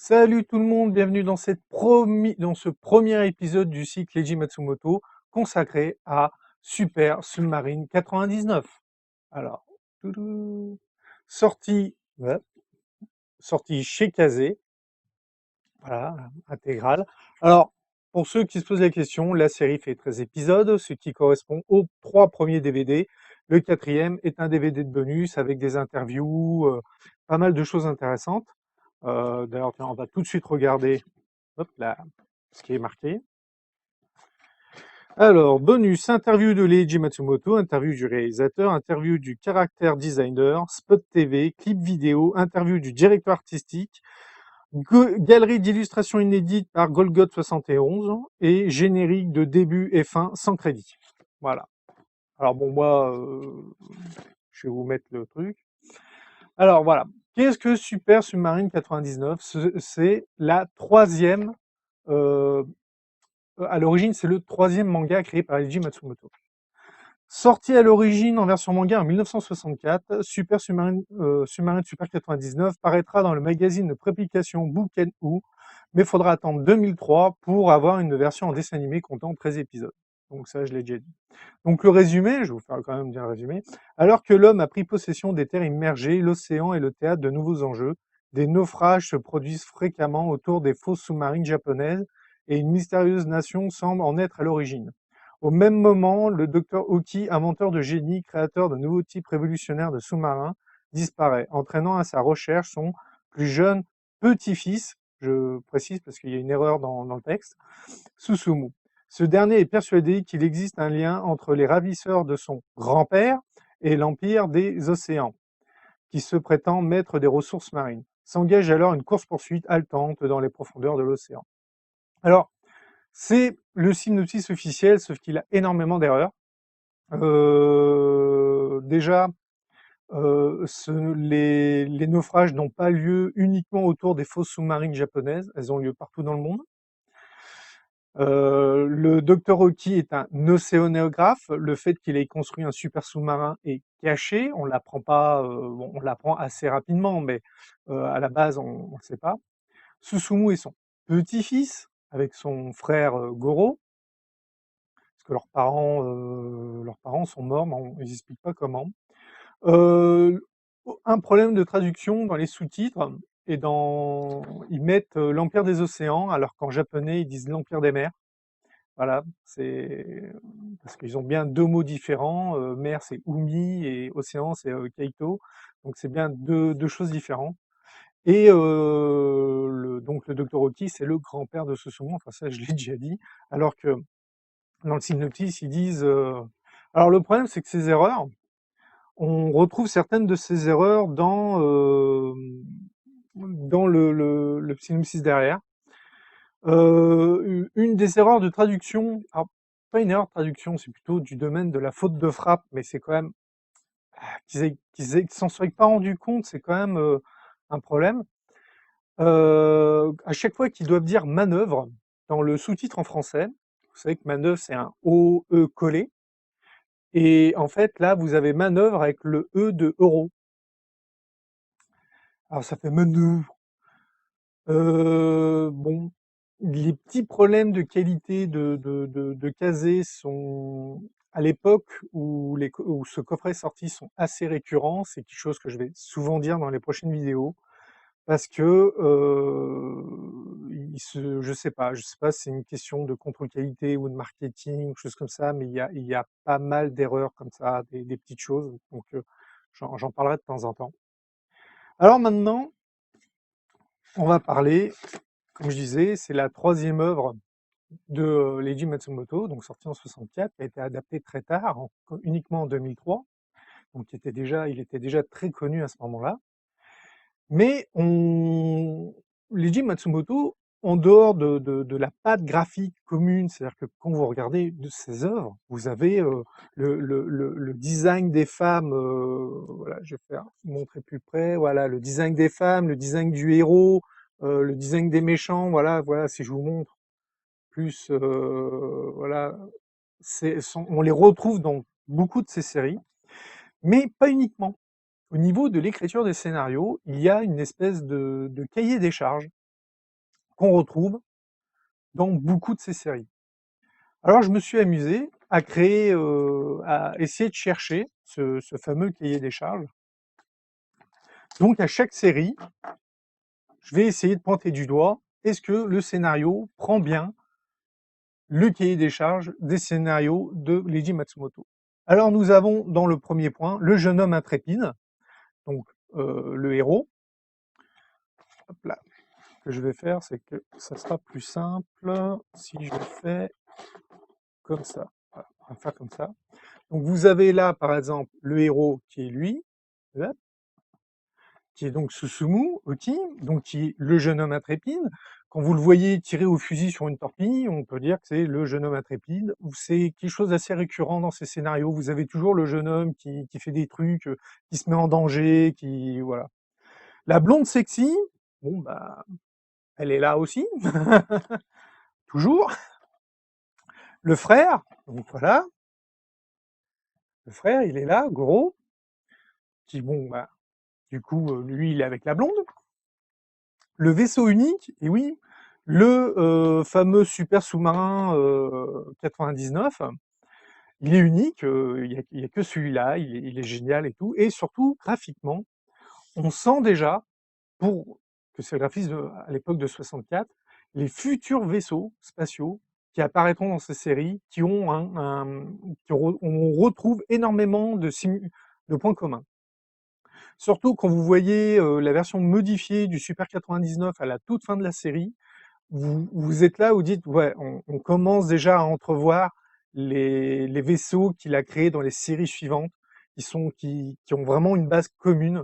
Salut tout le monde, bienvenue dans dans ce premier épisode du cycle Leiji Matsumoto consacré à Super Submarine 99. Alors, toudou, sortie, ouais, sortie chez Kazé, voilà, intégrale. Alors, pour ceux qui se posent la question, la série fait 13 épisodes, ce qui correspond aux 3 premiers DVD. Le quatrième est un DVD de bonus avec des interviews, pas mal de choses intéressantes. D'ailleurs, tiens, on va tout de suite regarder. Hop là, ce qui est marqué. Alors, bonus, interview de Leiji Matsumoto, interview du réalisateur, interview du character designer, spot TV, clip vidéo, interview du directeur artistique, galerie d'illustrations inédites par Golgot 71 et générique de début et fin sans crédit. Voilà. Alors bon, moi, je vais vous mettre le truc. Alors voilà. Qu'est-ce que Super Submarine 99? C'est la troisième euh, à l'origine, c'est le troisième manga créé par Eiji Matsumoto. Sorti à l'origine en version manga en 1964, Submarine Super 99 paraîtra dans le magazine de prépublication Bouken-U, mais il faudra attendre 2003 pour avoir une version en dessin animé comptant 13 épisodes. Donc ça, je l'ai déjà dit. Donc le résumé, je vais vous faire quand même bien résumé. Alors que l'homme a pris possession des terres immergées, l'océan est le théâtre de nouveaux enjeux. Des naufrages se produisent fréquemment autour des fosses sous-marines japonaises et une mystérieuse nation semble en être à l'origine. Au même moment, le docteur Oki, inventeur de génie, créateur de nouveaux types révolutionnaires de sous-marins, disparaît, entraînant à sa recherche son plus jeune petit-fils, je précise parce qu'il y a une erreur dans le texte, Susumu. Ce dernier est persuadé qu'il existe un lien entre les ravisseurs de son grand-père et l'Empire des Océans, qui se prétend maître des ressources marines. S'engage alors une course-poursuite haletante dans les profondeurs de l'océan. Alors, c'est le synopsis officiel, sauf qu'il a énormément d'erreurs. Déjà, les naufrages n'ont pas lieu uniquement autour des fosses sous-marines japonaises, elles ont lieu partout dans le monde. Le docteur Oki est un océanographe. Le fait qu'il ait construit un super sous-marin est caché. On l'apprend pas, bon, on l'apprend assez rapidement, mais à la base, on ne sait pas. Susumu est son petit-fils avec son frère Goro, parce que leurs parents sont morts, mais ils n'expliquent pas comment. Euh, un problème de traduction dans les sous-titres et ils mettent l'Empire des océans, alors qu'en japonais ils disent l'Empire des mers. Voilà, c'est parce qu'ils ont bien 2 mots différents, mer c'est Umi et océan c'est, Kaito, donc c'est bien deux choses différentes et le docteur Oki, c'est le grand-père de Susumu, enfin ça je l'ai déjà dit, alors que dans le synopsis, ils disent, alors le problème c'est que ces erreurs, on retrouve certaines de ces erreurs dans le synopsis derrière. Une des erreurs de traduction, alors pas une erreur de traduction, c'est plutôt du domaine de la faute de frappe, mais c'est quand même qu'ils s'en soient pas rendus compte, c'est quand même un problème. À chaque fois qu'ils doivent dire manœuvre dans le sous-titre en français, vous savez que manœuvre c'est un OE collé, et en fait là vous avez manœuvre avec le E de euro. Alors ça fait manœuvre. Bon, les petits problèmes de qualité de Kazé sont à l'époque où ce coffret est sorti sont assez récurrents. C'est quelque chose que je vais souvent dire dans les prochaines vidéos parce que je sais pas si c'est une question de contrôle qualité ou de marketing ou chose comme ça, mais il y a pas mal d'erreurs comme ça, des petites choses. Donc j'en parlerai de temps en temps. Alors maintenant, on va parler, comme je disais, c'est la troisième œuvre de Leiji Matsumoto, donc sorti en 64, qui a été adapté très tard, uniquement en 2003, donc il était déjà très connu à ce moment-là. Mais Leiji Matsumoto, en dehors de la patte graphique commune, c'est-à-dire que quand vous regardez de ses œuvres, vous avez le design des femmes, voilà, je vais faire montrer plus près, voilà, le design des femmes, le design du héros, le design des méchants, voilà, si je vous montre plus, voilà, on les retrouve dans beaucoup de ces séries, mais pas uniquement. Au niveau de l'écriture des scénarios, il y a une espèce de cahier des charges qu'on retrouve dans beaucoup de ces séries. Alors je me suis amusé à créer, à essayer de chercher ce fameux cahier des charges. Donc à chaque série, je vais essayer de pointer du doigt, est-ce que le scénario prend bien le cahier des charges des scénarios de Leiji Matsumoto? Alors nous avons dans le premier point le jeune homme intrépide, donc le héros. Hop là. Ce que je vais faire, c'est que ça sera plus simple si je fais comme ça. Voilà, on va faire comme ça. Donc vous avez là, par exemple, le héros qui est lui, là, qui est donc Susumu, ok, donc qui est le jeune homme intrépide. Quand vous le voyez tirer au fusil sur une torpille, on peut dire que c'est le jeune homme intrépide. C'est quelque chose d'assez récurrent dans ces scénarios. Vous avez toujours le jeune homme qui fait des trucs, qui se met en danger, qui voilà. La blonde sexy, bon bah, elle est là aussi, toujours. Le frère, donc voilà, le frère, il est là, gros, qui bon bah, du coup, lui, il est avec la blonde. Le vaisseau unique, et oui, le fameux super sous-marin 99, il est unique, il y a que celui-là, il est génial et tout, et surtout graphiquement, on sent déjà, pour que c'est le graphisme à l'époque de 64, les futurs vaisseaux spatiaux qui apparaîtront dans ces séries, qui ont on retrouve énormément de points communs. Surtout quand vous voyez la version modifiée du Super 99 à la toute fin de la série, vous êtes là, vous dites, ouais, on commence déjà à entrevoir les vaisseaux qu'il a créés dans les séries suivantes, qui ont vraiment une base commune.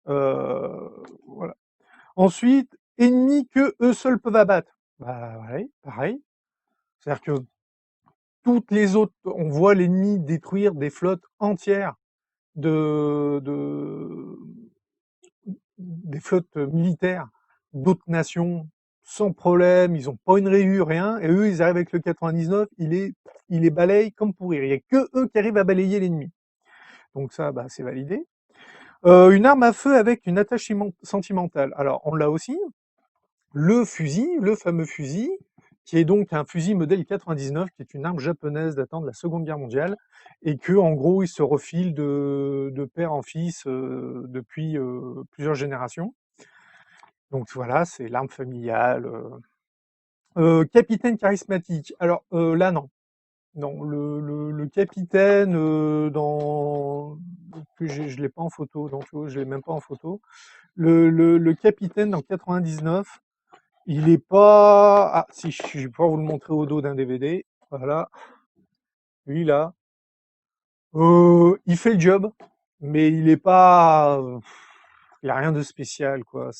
Voilà. Ensuite, ennemis que eux seuls peuvent abattre. Bah ouais, pareil. C'est-à-dire que toutes les autres, on voit l'ennemi détruire des flottes entières de des flottes militaires d'autres nations sans problème, ils ont pas une rayure, rien, et eux, ils arrivent avec le 99, il les balaye comme pour rire. Il y a que eux qui arrivent à balayer l'ennemi. Donc ça, bah, c'est validé. Une arme à feu avec une attache sentimentale. Alors, on l'a aussi. Le fusil, le fameux fusil, qui est donc un fusil modèle 99, qui est une arme japonaise datant de la Seconde Guerre mondiale, et que, en gros, il se refile de père en fils depuis plusieurs générations. Donc voilà, c'est l'arme familiale. Capitaine charismatique. Alors là, non. Non, le capitaine que je l'ai pas en photo, donc je l'ai même pas en photo. Le capitaine dans 99, il est pas. Ah si, je vais pouvoir vous le montrer au dos d'un DVD. Voilà, lui là. Il fait le job, mais il est pas. Il y a rien de spécial, quoi.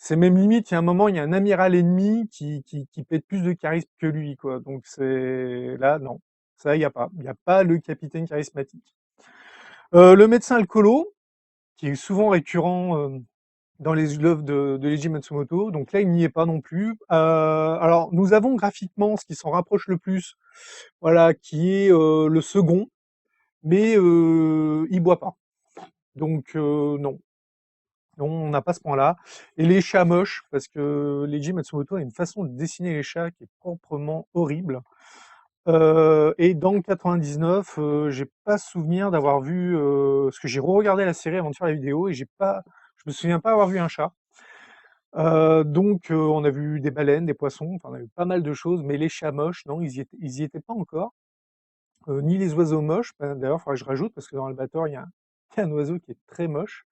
C'est même limite, il y a un moment, il y a un amiral ennemi qui pète plus de charisme que lui, quoi. Donc c'est là, non, ça il y a pas. Il y a pas le capitaine charismatique. Le médecin alcoolo, qui est souvent récurrent dans les œuvres de Leiji Matsumoto. Donc là, il n'y est pas non plus. Alors, nous avons graphiquement ce qui s'en rapproche le plus, voilà, qui est le second, mais il boit pas. Donc non. Non, on n'a pas ce point-là. Et les chats moches, parce que Leiji Matsumoto a une façon de dessiner les chats qui est proprement horrible. Et dans le 99, j'ai pas souvenir d'avoir vu, parce que j'ai re-regardé la série avant de faire la vidéo et je me souviens pas avoir vu un chat. Donc, on a vu des baleines, des poissons, enfin, on a vu pas mal de choses, mais les chats moches, non, ils y étaient pas encore. Ni les oiseaux moches. D'ailleurs, il faudrait que je rajoute parce que dans Albator, il y a un oiseau qui est très moche.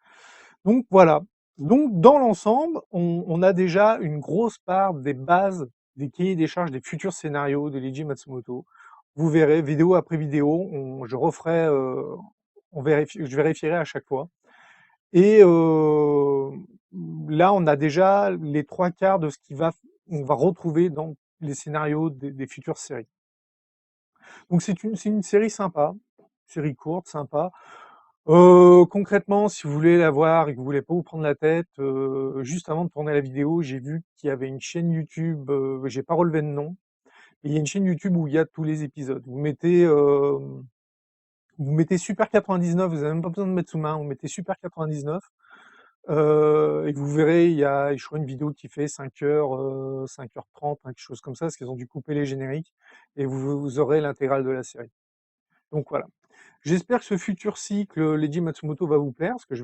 Donc voilà. Donc dans l'ensemble, on a déjà une grosse part des bases, des cahiers des charges, des futurs scénarios de Leiji Matsumoto. Vous verrez, vidéo après vidéo, je referai, je vérifierai à chaque fois. Et là, on a déjà les trois quarts de ce on va retrouver dans les scénarios des futures séries. Donc c'est une série sympa, série courte, sympa. Concrètement, si vous voulez la voir et que vous voulez pas vous prendre la tête, juste avant de tourner la vidéo, j'ai vu qu'il y avait une chaîne YouTube, j'ai pas relevé de nom, mais il y a une chaîne YouTube où il y a tous les épisodes. Vous mettez Super 99, vous avez même pas besoin de mettre sous main, vous mettez Super 99, Et vous verrez, il y a, je crois, une vidéo qui fait 5 heures, 5h30, quelque chose comme ça, parce qu'ils ont dû couper les génériques, et vous aurez l'intégrale de la série. Donc voilà. J'espère que ce futur cycle Leiji Matsumoto va vous plaire, parce que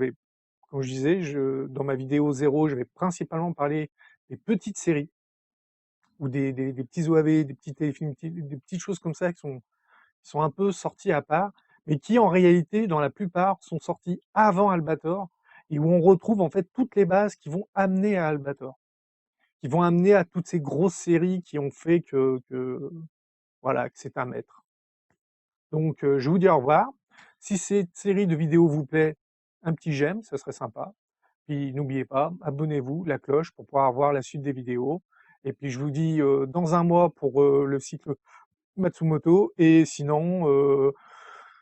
comme je disais, dans ma vidéo 0, je vais principalement parler des petites séries, ou des petits OAV, des petits téléfilms, des petites choses comme ça qui sont un peu sortis à part, mais qui en réalité, dans la plupart, sont sortis avant Albator, et où on retrouve en fait toutes les bases qui vont amener à Albator, qui vont amener à toutes ces grosses séries qui ont fait voilà, que c'est un maître. Donc je vous dis au revoir. Si cette série de vidéos vous plaît, un petit j'aime, ça serait sympa. Puis n'oubliez pas, abonnez-vous, la cloche pour pouvoir voir la suite des vidéos. Et puis je vous dis dans un mois pour le cycle Matsumoto, et sinon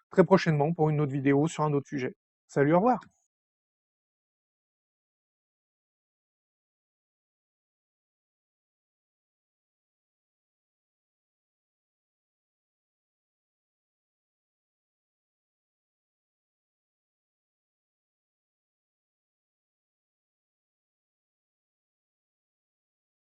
très prochainement pour une autre vidéo sur un autre sujet. Salut, au revoir.